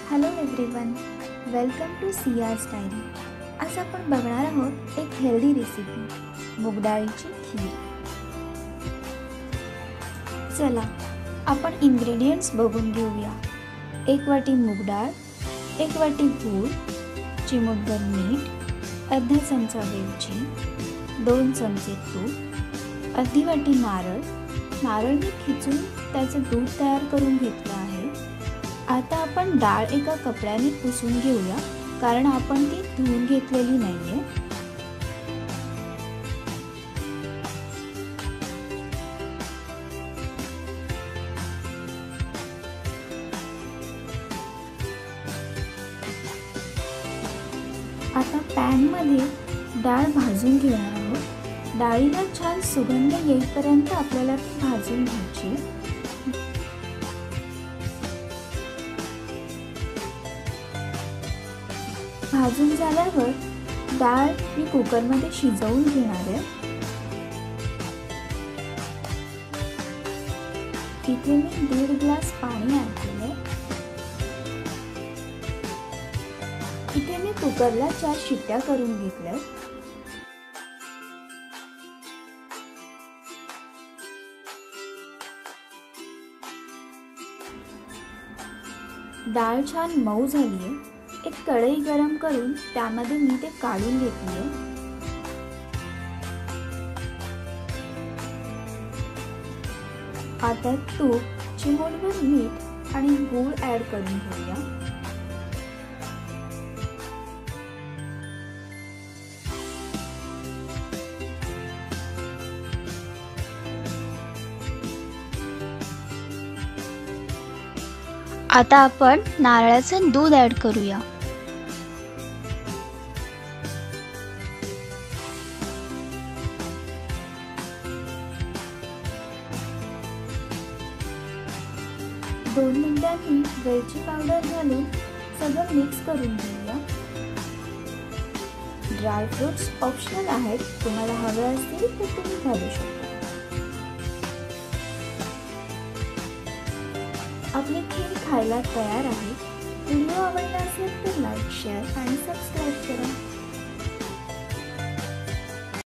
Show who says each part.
Speaker 1: Hello everyone, welcome to सियाज diary. आज आपण बघणार आहोत एक हेल्दी रेसिपी, मूग डाळीची खीर। चला आपण इंग्रेडिएंट्स बघून घेऊया। 1 वाटी मूग डाळ, 1 वाटी गूळ, चिमूटभर मीठ, अर्धा चमचा वेलची, 2 चमचे तूप, अर्धी वाटी नारळ। नारळ मी खिचून त्याचे दूध तयार करून घेतलं आहे। आता आपण डाळ एका कपड्याने पुसून घेऊया, कारण आपण ती धुवून घेतलेली नाहीये। आता पॅन मध्ये डाळ भाजून घेणार आहोत। डाळीला छान सुगंध येईपर्यंत आपल्याला ती भाजून घ्यायची। भाजून झाल्यावर डाळ मी कुकरमध्ये शिजवून घेणार आहे। इथे मी 1.5 ग्लास पाणी ऍड केले। इथे मी कुकरला 4 शिट्ट्या करून घेतल्या। डाळ छान मऊ झाली आहे। एक कढई गरम करून त्यामध्ये मी ते काढून घेतले। आता तूप, चिमूटभर मीठ आणि गूळ ऍड करून घेऊया।
Speaker 2: आता आपण नारळाचं दूध ऍड करूया।
Speaker 1: दोन मिनिटांनी वेलची पावडर घालून सगळं मिक्स करून घेऊया। ड्रायफ्रुट्स ऑप्शनल आहेत, तुम्हाला हवे असतील तर तुम्ही घालू शकता। आपली खीर खायला तयार आहे। व्हिडिओ आवडला असेल तर लाईक, शेअर आणि सबस्क्राईब करा।